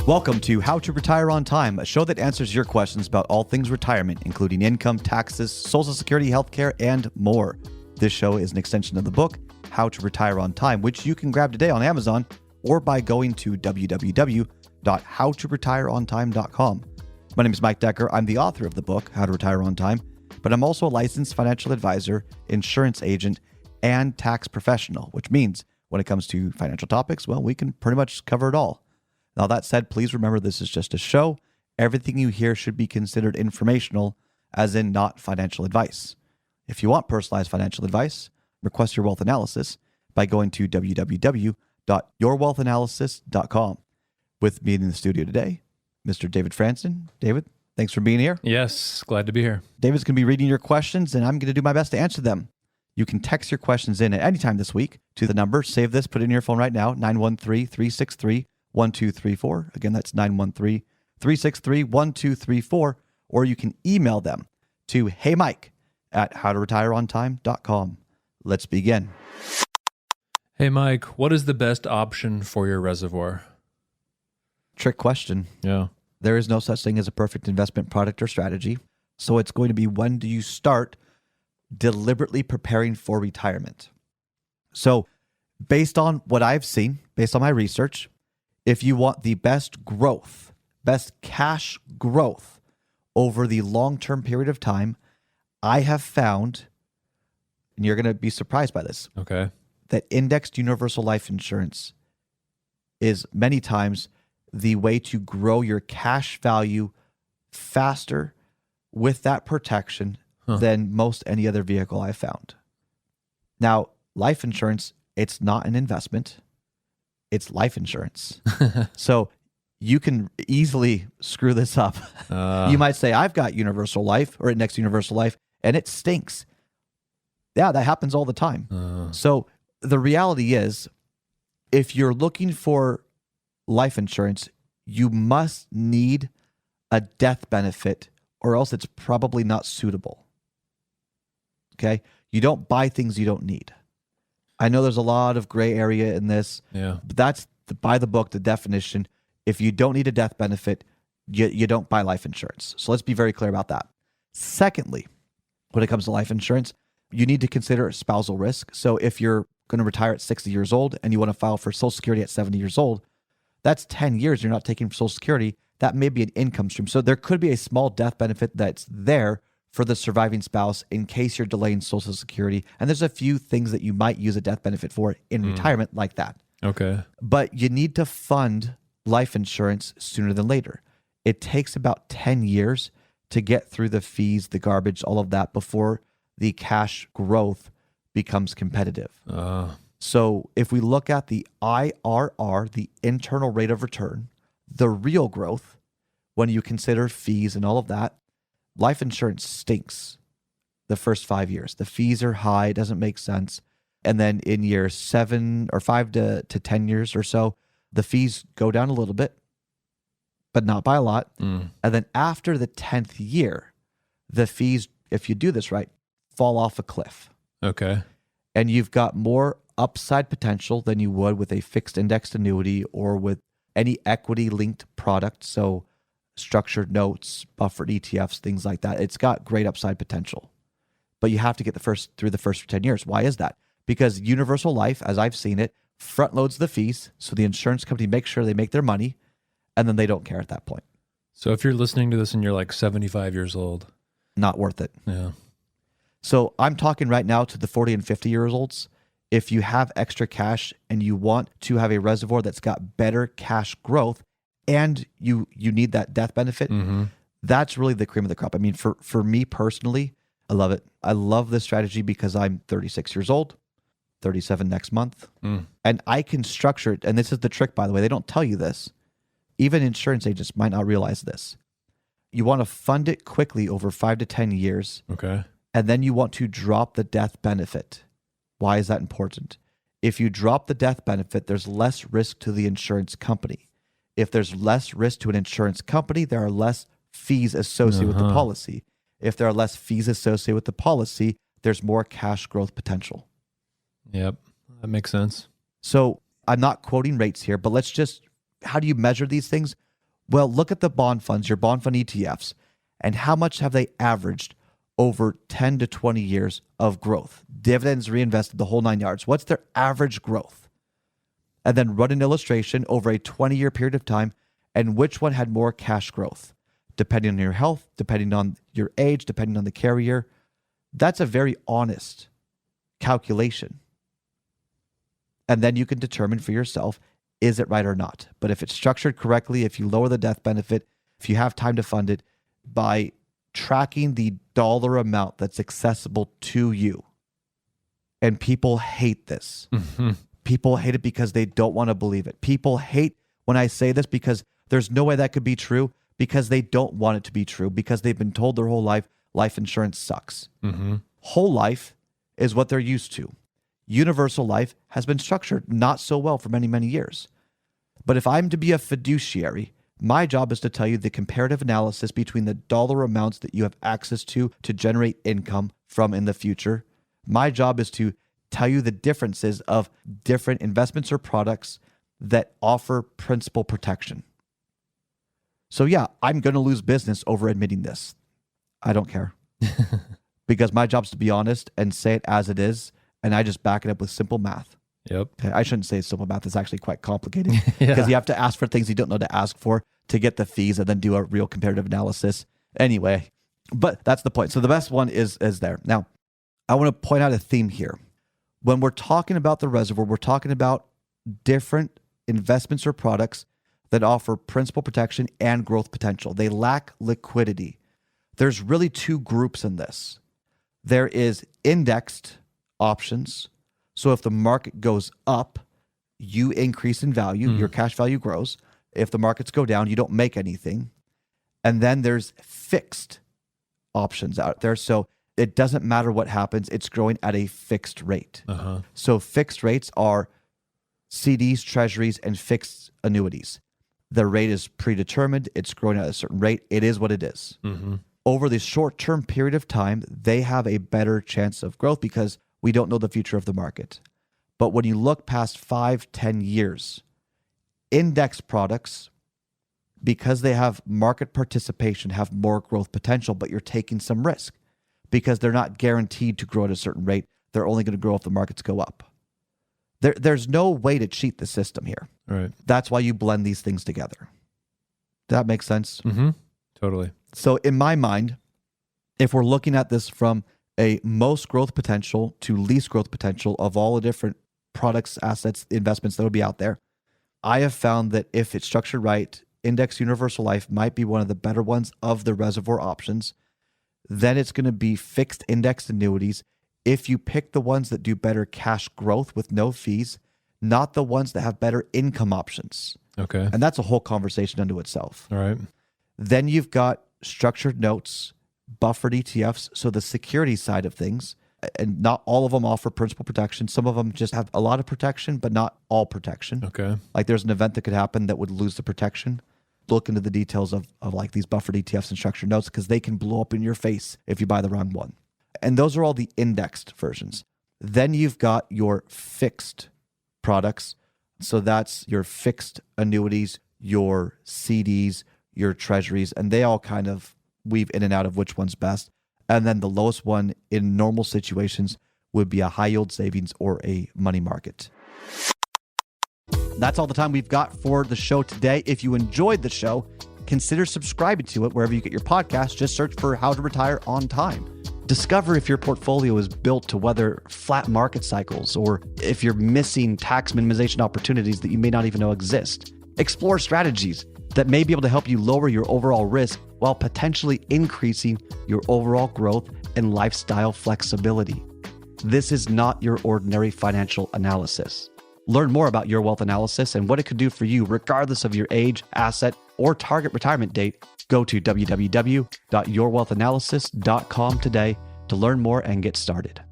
Welcome to How to Retire on Time, a show that answers your questions about all things retirement, including income, taxes, Social Security, healthcare, and more. This show is an extension of the book, How to Retire on Time, which you can grab today on Amazon or by going to www.howtoretireontime.com. My name is Mike Decker. I'm the author of the book, How to Retire on Time, but I'm also a licensed financial advisor, insurance agent, and tax professional, which means when it comes to financial topics, well, we can pretty much cover it all. Now, that said, please remember this is just a show. Everything you hear should be considered informational, as in not financial advice. If you want personalized financial advice, request your wealth analysis by going to www.yourwealthanalysis.com. With me in the studio today, Mr. David Franson. David, thanks for being here. Yes, glad to be here. David's going to be reading your questions, and I'm going to do my best to answer them. You can text your questions in at any time this week to the number. Save this, put it in your phone right now, 913-363-1234. Again, that's 913-363-1234. Or you can email them to heymike@howtoretireontime.com. Let's begin. Hey, Mike, what is the best option for your reservoir? Trick question. Yeah. There is no such thing as a perfect investment product or strategy. So it's going to be, when do you start deliberately preparing for retirement? So based on what I've seen, based on my research, if you want the best growth, best cash growth over the long-term period of time, I have found, and you're going to be surprised by this, Okay. that indexed universal life insurance is many times the way to grow your cash value faster with that protection than most any other vehicle I've found. Now, life insurance, it's not an investment. It's life insurance. So you can easily screw this up. You might say, I've got universal life or indexed universal life, and it stinks. Yeah, that happens all the time. So the reality is, if you're looking for life insurance, you must need a death benefit, or else it's probably not suitable. Okay? You don't buy things you don't need. I know there's a lot of gray area in this, but that's by the book, the definition. If you don't need a death benefit, you don't buy life insurance. So let's be very clear about that. Secondly, when it comes to life insurance, you need to consider spousal risk. So if you're going to retire at 60 years old and you want to file for Social Security at 70 years old, that's 10 years you're not taking Social Security. That may be an income stream. So there could be a small death benefit that's there for the surviving spouse in case you're delaying Social Security. And there's a few things that you might use a death benefit for in retirement like that. Okay. But you need to fund life insurance sooner than later. It takes about 10 years to get through the fees, the garbage, all of that before the cash growth becomes competitive. So if we look at the IRR, the internal rate of return, the real growth, when you consider fees and all of that, life insurance stinks the first 5 years. The fees are high, it doesn't make sense. And then in year 7 or 5 to 10 years or so, the fees go down a little bit, but not by a lot. And then after the 10th year, the fees, if you do this right, fall off a cliff. Okay. And you've got more upside potential than you would with a fixed indexed annuity or with any equity linked product. So structured notes, buffered ETFs, things like that. It's got great upside potential. But you have to get through the first 10 years. Why is that? Because universal life, as I've seen it, front loads the fees. So the insurance company makes sure they make their money, and then they don't care at that point. So if you're listening to this and you're like 75 years old. Not worth it. Yeah. So I'm talking right now to the 40 and 50 years olds. If you have extra cash and you want to have a reservoir that's got better cash growth and you need that death benefit, that's really the cream of the crop. I mean, for me personally, I love it. I love this strategy because I'm 36 years old, 37 next month, and I can structure it. And this is the trick, by the way. They don't tell you this. Even insurance agents might not realize this. You want to fund it quickly over 5 to 10 years. Okay. And then you want to drop the death benefit. Why is that important? If you drop the death benefit, there's less risk to the insurance company. If there's less risk to an insurance company, there are less fees associated with the policy. If there are less fees associated with the policy, there's more cash growth potential. Yep, that makes sense. So I'm not quoting rates here, but how do you measure these things? Well, look at the bond funds, your bond fund ETFs, and how much have they averaged over 10 to 20 years of growth? Dividends reinvested, the whole 9 yards. What's their average growth? And then run an illustration over a 20-year period of time, and which one had more cash growth, depending on your health, depending on your age, depending on the carrier. That's a very honest calculation. And then you can determine for yourself, is it right or not? But if it's structured correctly, if you lower the death benefit, if you have time to fund it, by tracking the dollar amount that's accessible to you. And people hate this. Mm-hmm. People hate it because they don't want to believe it. People hate when I say this because there's no way that could be true, because they don't want it to be true, because they've been told their whole life, life insurance sucks. Mm-hmm. Whole life is what they're used to. Universal life has been structured not so well for many, many years. But if I'm to be a fiduciary, my job is to tell you the comparative analysis between the dollar amounts that you have access to generate income from in the future. My job is to tell you the differences of different investments or products that offer principal protection. So yeah, I'm going to lose business over admitting this. I don't care. Because my job is to be honest and say it as it is, and I just back it up with simple math. Yep. Okay, I shouldn't say simple math. It's actually quite complicated because you have to ask for things you don't know to ask for to get the fees and then do a real comparative analysis. Anyway, but that's the point. So the best one is there. Now, I want to point out a theme here. When we're talking about the reservoir, we're talking about different investments or products that offer principal protection and growth potential. They lack liquidity. There's really two groups in this. There is indexed options. So if the market goes up, you increase in value, your cash value grows. If the markets go down, you don't make anything. And then there's fixed options out there. So it doesn't matter what happens, it's growing at a fixed rate. Uh-huh. So fixed rates are CDs, Treasuries, and fixed annuities. The rate is predetermined. It's growing at a certain rate. It is what it is. Mm-hmm. Over the short-term period of time, they have a better chance of growth because we don't know the future of the market. But when you look past 5-10 years, index products, because they have market participation, have more growth potential, but you're taking some risk because they're not guaranteed to grow at a certain rate. They're only going to grow if the markets go up. There's no way to cheat the system here. Right. That's why you blend these things together. Does that make sense? Mm-hmm. Totally. So in my mind, if we're looking at this from a most growth potential to least growth potential of all the different products, assets, investments that will be out there, I have found that if it's structured right, Index Universal Life might be one of the better ones of the reservoir options. Then it's going to be fixed indexed annuities. If you pick the ones that do better cash growth with no fees, not the ones that have better income options. Okay. And that's a whole conversation unto itself. All right. Then you've got structured notes, buffered ETFs, so the security side of things. And not all of them offer principal protection. Some of them just have a lot of protection, but not all protection. Okay. Like there's an event that could happen that would lose the protection. Look into the details of like these buffered ETFs and structured notes because they can blow up in your face if you buy the wrong one. And those are all the indexed versions. Then you've got your fixed products. So that's your fixed annuities, your CDs, your Treasuries, and they all kind of weave in and out of which one's best. And then the lowest one in normal situations would be a high yield savings or a money market. That's all the time we've got for the show today. If you enjoyed the show, consider subscribing to it wherever you get your podcasts. Just search for How to Retire on Time. Discover if your portfolio is built to weather flat market cycles or if you're missing tax minimization opportunities that you may not even know exist. Explore strategies that may be able to help you lower your overall risk while potentially increasing your overall growth and lifestyle flexibility. This is not your ordinary financial analysis. Learn more about Your Wealth Analysis and what it could do for you regardless of your age, asset, or target retirement date. Go to www.yourwealthanalysis.com today to learn more and get started.